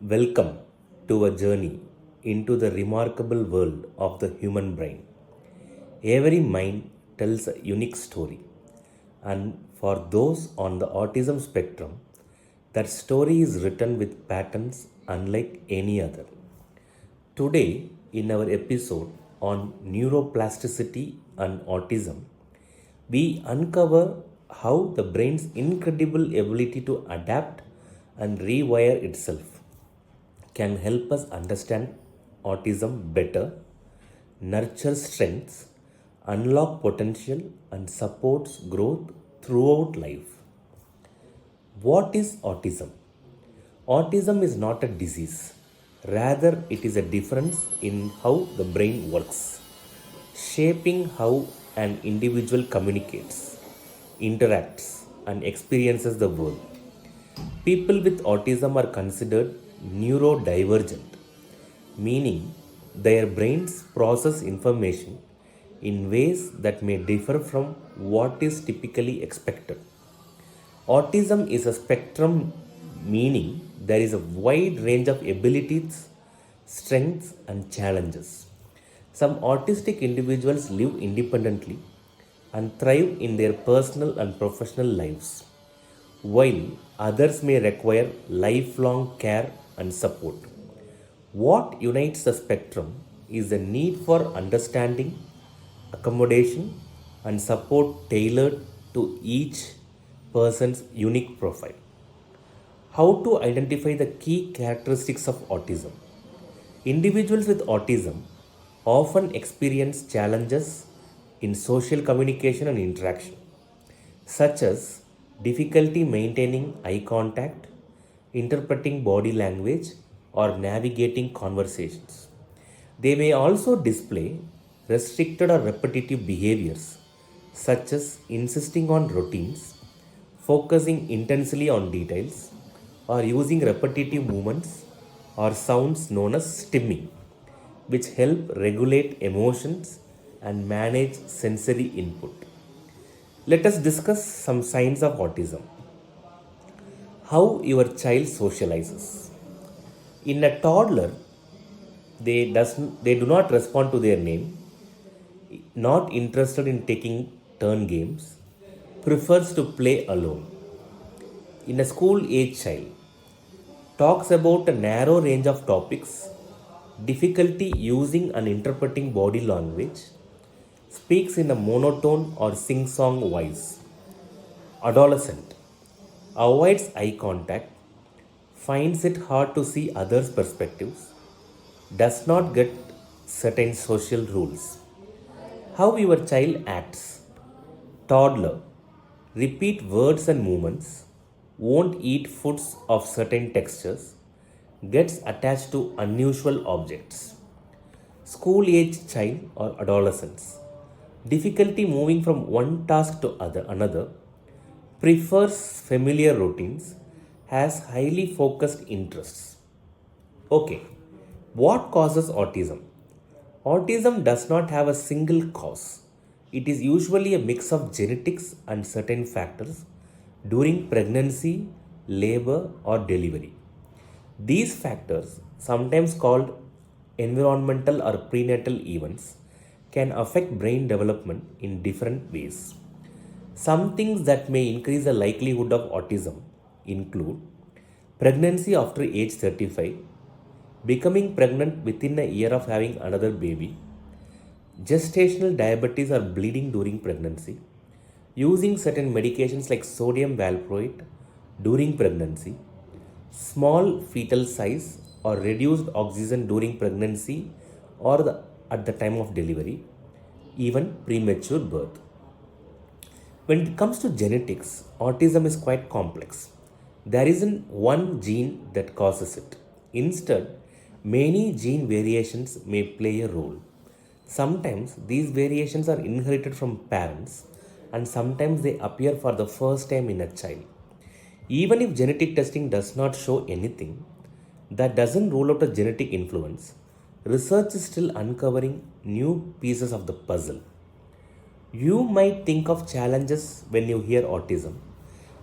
Welcome to a journey into the remarkable world of the human brain. Every mind tells a unique story, and for those on the autism spectrum, that story is written with patterns unlike any other. Today, in our episode on neuroplasticity and autism, we uncover how the brain's incredible ability to adapt and rewire itself can help us understand autism better, nurture strengths, unlock potential, and supports growth throughout life. What is autism? Autism is not a disease, rather, it is a difference in how the brain works, shaping how an individual communicates, interacts, and experiences the world. People with autism are considered neurodivergent, meaning their brains process information in ways that may differ from what is typically expected. Autism is a spectrum, meaning there is a wide range of abilities, strengths, and challenges. Some autistic individuals live independently and thrive in their personal and professional lives, while others may require lifelong care and support. What unites the spectrum is the need for understanding, accommodation, and support tailored to each person's unique profile. How to identify the key characteristics of autism? Individuals with autism often experience challenges in social communication and interaction, such as difficulty maintaining eye contact, interpreting body language, or navigating conversations. They may also display restricted or repetitive behaviors, such as insisting on routines, focusing intensely on details, or using repetitive movements or sounds known as stimming, which help regulate emotions and manage sensory input. Let us discuss some signs of autism. How your child socializes. In a toddler, they do not respond to their name, not interested in taking turn games, prefers to play alone. In a school age child, talks about a narrow range of topics, difficulty using and interpreting body language, speaks in a monotone or sing song voice. Adolescent avoids eye contact, finds it hard to see others' perspectives, does not get certain social rules. How your child acts. Toddler repeat words and movements, won't eat foods of certain textures, gets attached to unusual objects. School age child or adolescents. Difficulty moving from one task to another, prefers familiar routines, has highly focused interests. Okay, what causes autism? Autism does not have a single cause. It is usually a mix of genetics and certain factors during pregnancy, labor, or delivery. These factors, sometimes called environmental or prenatal events, can affect brain development in different ways. Some things that may increase the likelihood of autism include pregnancy after age 35, becoming pregnant within a year of having another baby, gestational diabetes or bleeding during pregnancy, using certain medications like sodium valproate during pregnancy, small fetal size or reduced oxygen during pregnancy or at the time of delivery, even premature birth. When it comes to genetics, autism is quite complex. There isn't one gene that causes it. Instead, many gene variations may play a role. Sometimes these variations are inherited from parents, and sometimes they appear for the first time in a child. Even if genetic testing does not show anything, that doesn't rule out a genetic influence. Research is still uncovering new pieces of the puzzle. You might think of challenges when you hear autism,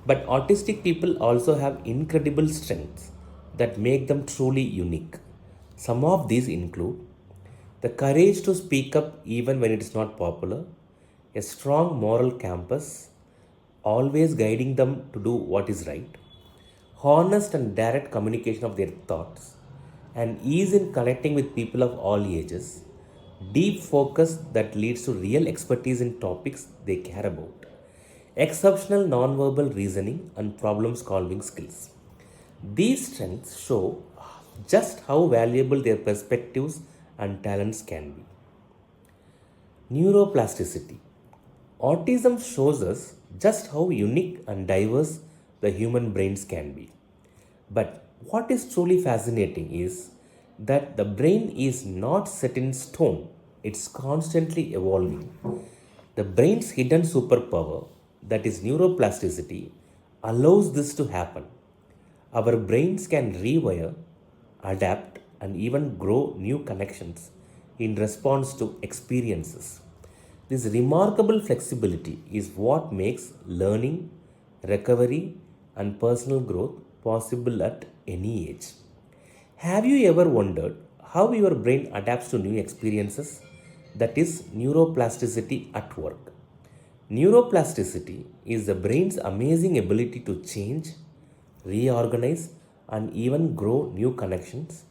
but autistic people also have incredible strengths that make them truly unique. Some of these include the courage to speak up even when it is not popular, a strong moral compass, always guiding them to do what is right, honest and direct communication of their thoughts, and ease in connecting with people of all ages, deep focus that leads to real expertise in topics they care about, exceptional nonverbal reasoning and problem solving skills. These strengths show just how valuable their perspectives and talents can be. Neuroplasticity. Autism shows us just how unique and diverse the human brains can be. But what is truly fascinating is that the brain is not set in stone, it's constantly evolving. The brain's hidden superpower, that is neuroplasticity, allows this to happen. Our brains can rewire, adapt, and even grow new connections in response to experiences. This remarkable flexibility is what makes learning, recovery, and personal growth possible at any age. Have you ever wondered how your brain adapts to new experiences? That is neuroplasticity at work. Neuroplasticity is the brain's amazing ability to change, reorganize, and even grow new connections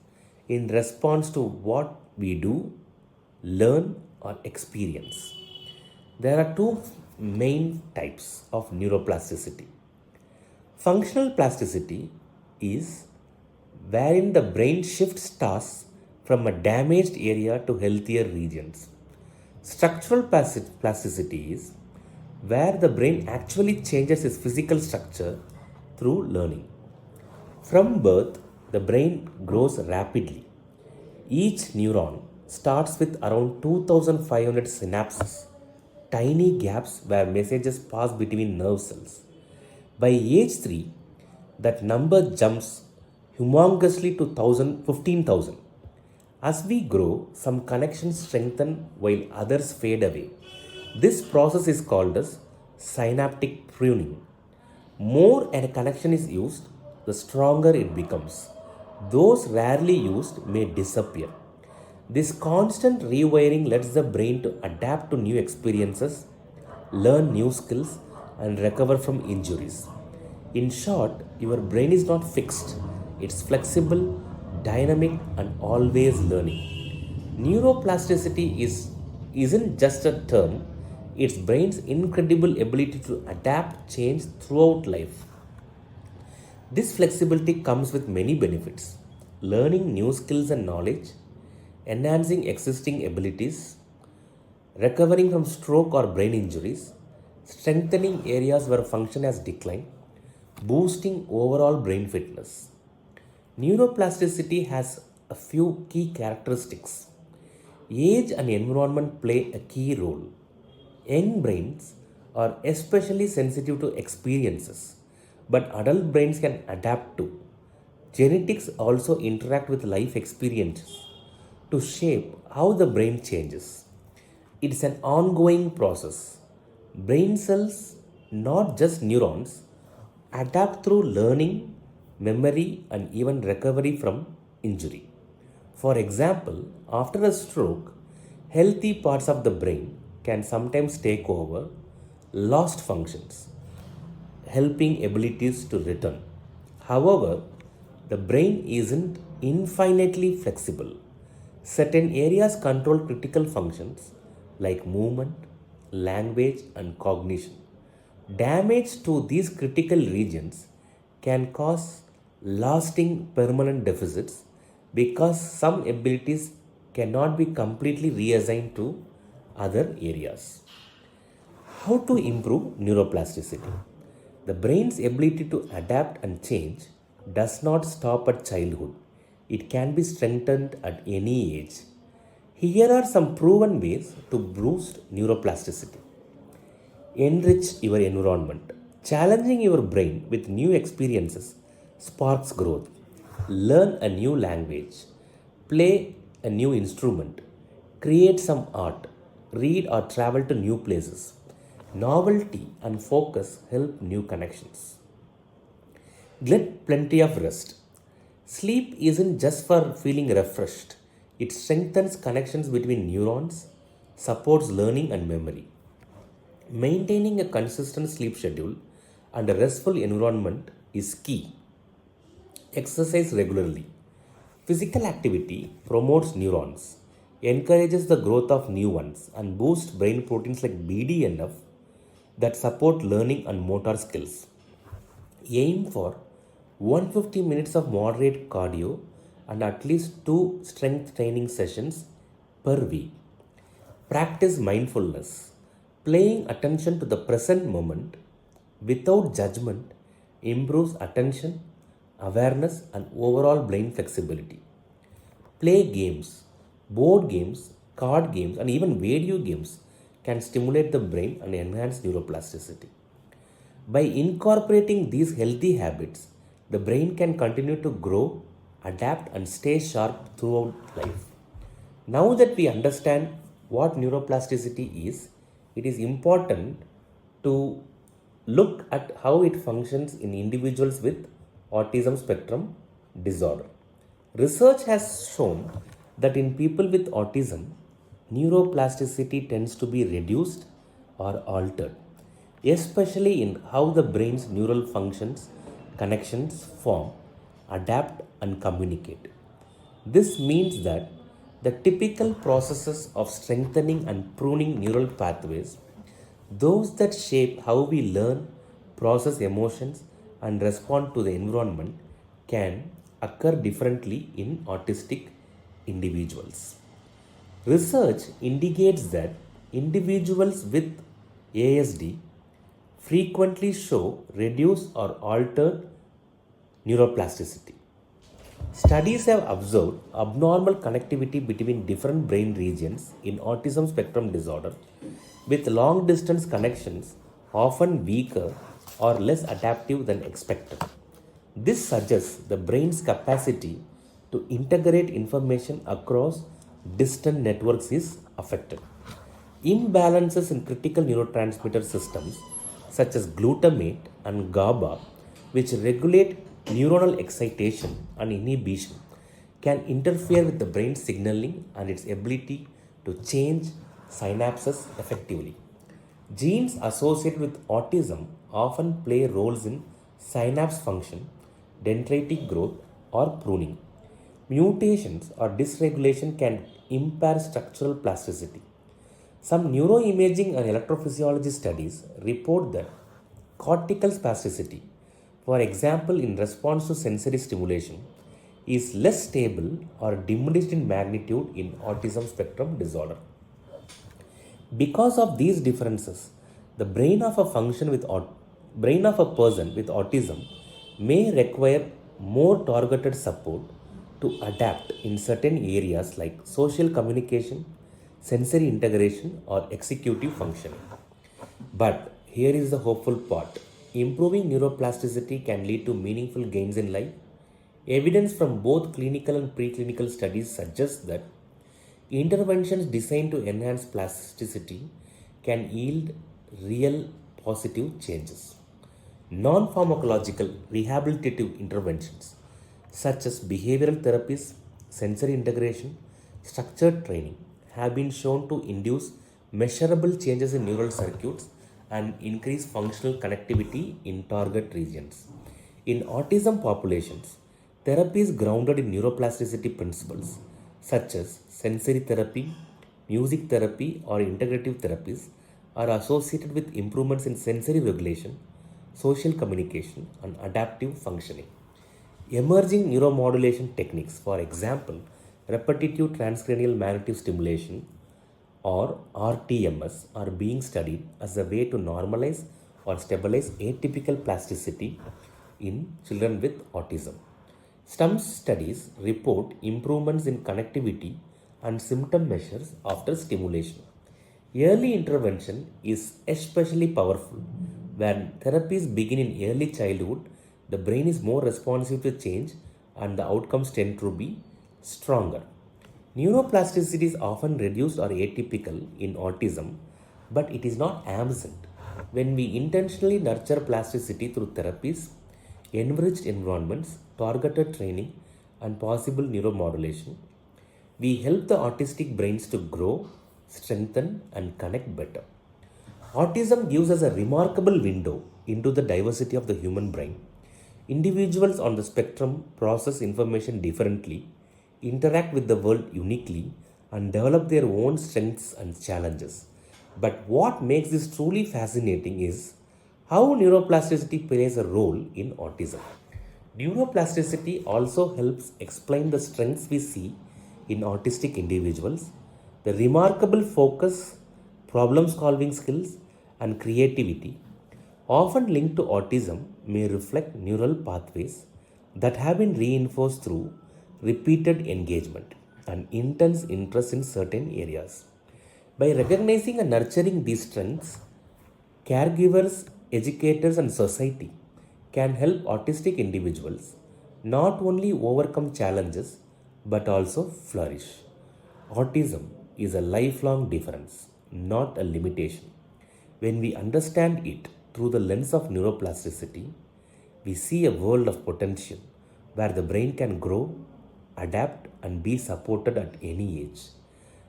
in response to what we do, learn, or experience. There are two main types of neuroplasticity. Functional plasticity is wherein the brain shifts tasks from a damaged area to healthier regions. Structural plasticity is where the brain actually changes its physical structure through learning. From birth, the brain grows rapidly. Each neuron starts with around 2500 synapses, tiny gaps where messages pass between nerve cells. By age 3, that number jumps humongously to 15,000. As we grow, some connections strengthen while others fade away. This process is called as synaptic pruning. More a connection is used, the stronger it becomes. Those rarely used may disappear. This constant rewiring lets the brain to adapt to new experiences, learn new skills, and recover from injuries. In short, your brain is not fixed, it's flexible, dynamic, and always learning. Isn't just a term, it's brain's incredible ability to adapt change throughout life. This flexibility comes with many benefits: learning new skills and knowledge, enhancing existing abilities, recovering from stroke or brain injuries, strengthening areas where function has declined, boosting overall brain fitness. Neuroplasticity has a few key characteristics. Age and environment play a key role. Young brains are especially sensitive to experiences, but adult brains can adapt to. Genetics also interact with life experiences to shape how the brain changes. It's an ongoing process. Brain cells, not just neurons, adapt through learning, memory, and even recovery from injury. For example, after a stroke, healthy parts of the brain can sometimes take over lost functions, helping abilities to return. However, the brain isn't infinitely flexible. Certain areas control critical functions like movement, language, and cognition. Damage to these critical regions can cause lasting permanent deficits because some abilities cannot be completely reassigned to other areas. How to improve neuroplasticity? The brain's ability to adapt and change does not stop at childhood. It can be strengthened at any age. Here are some proven ways to boost neuroplasticity. Enrich your environment. Challenging your brain with new experiences sparks growth. Learn a new language. Play a new instrument. Create some art. Read or travel to new places. Novelty and focus help new connections. Get plenty of rest. Sleep isn't just for feeling refreshed, it strengthens connections between neurons, supports learning and memory. Maintaining a consistent sleep schedule and a restful environment is key. Exercise regularly. Physical activity promotes neurons, encourages the growth of new ones, and boosts brain proteins like BDNF that support learning and motor skills. Aim for 150 minutes of moderate cardio and at least 2 strength training sessions per week. Practice mindfulness. Paying attention to the present moment without judgment improves attention, awareness, and overall brain flexibility. Play games, board games, card games, and even video games can stimulate the brain and enhance neuroplasticity. By incorporating these healthy habits, the brain can continue to grow, adapt, and stay sharp throughout life. Now that we understand what neuroplasticity is, it is important to look at how it functions in individuals with autism spectrum disorder. Research has shown that in people with autism, neuroplasticity tends to be reduced or altered, especially in how the brain's neural functions, connections form, adapt, and communicate. This means that the typical processes of strengthening and pruning neural pathways, those that shape how we learn, process emotions, and respond to the environment, can occur differently in autistic individuals. Research indicates that individuals with ASD frequently show reduced or altered neuroplasticity. Studies have observed abnormal connectivity between different brain regions in autism spectrum disorder, with long distance connections often weaker or less adaptive than expected. This suggests the brain's capacity to integrate information across distant networks is affected. Imbalances in critical neurotransmitter systems such as glutamate and GABA, which regulate neuronal excitation and inhibition, can interfere with the brain's signaling and its ability to change synapses effectively. Genes associated with autism often play roles in synapse function, dendritic growth, or pruning. Mutations or dysregulation can impair structural plasticity. Some neuroimaging and electrophysiology studies report that cortical spasticity, for example in response to sensory stimulation, is less stable or diminished in magnitude in autism spectrum disorder. Because of these differences, the brain of a person with autism may require more targeted support to adapt in certain areas like social communication, sensory integration, or executive functioning. But here is the hopeful part. Improving neuroplasticity can lead to meaningful gains in life. Evidence from both clinical and preclinical studies suggests that interventions designed to enhance plasticity can yield real positive changes. Non pharmacological rehabilitative interventions such as behavioral therapies, sensory integration, structured training have been shown to induce measurable changes in neural circuits and increase functional connectivity in target regions. In autism populations, therapies grounded in neuroplasticity principles such as sensory therapy, music therapy, or integrative therapies are associated with improvements in sensory regulation, social communication, and adaptive functioning. Emerging neuromodulation techniques, for example, repetitive transcranial magnetic stimulation or RTMS, are being studied as a way to normalize or stabilize atypical plasticity in children with autism. Some studies report improvements in connectivity and symptom measures after stimulation. Early intervention is especially powerful. When therapies begin in early childhood, the brain is more responsive to change and the outcomes tend to be stronger. Neuroplasticity is often reduced or atypical in autism, but it is not absent. When we intentionally nurture plasticity through therapies, enriched environments, targeted training, and possible neuromodulation, we help the autistic brains to grow, strengthen, and connect better. Autism gives us a remarkable window into the diversity of the human brain. Individuals on the spectrum process information differently, interact with the world uniquely, and develop their own strengths and challenges. But what makes this truly fascinating is how neuroplasticity plays a role in autism. Neuroplasticity also helps explain the strengths we see in autistic individuals, the remarkable focus, problem solving skills, and creativity, often linked to autism, may reflect neural pathways that have been reinforced through repeated engagement and intense interest in certain areas. By recognizing and nurturing these strengths, caregivers, educators, and society can help autistic individuals not only overcome challenges but also flourish. Autism is a lifelong difference, not a limitation. When we understand it through the lens of neuroplasticity, we see a world of potential where the brain can grow, adapt, and be supported at any age.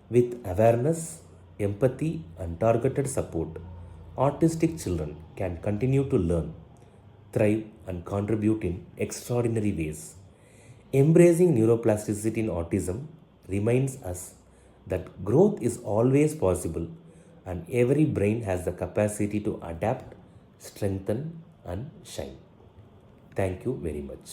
With awareness, empathy, and targeted support, autistic children can continue to learn, thrive, and contribute in extraordinary ways. Embracing neuroplasticity in autism reminds us that growth is always possible and every brain has the capacity to adapt, strengthen, and shine. Thank you very much.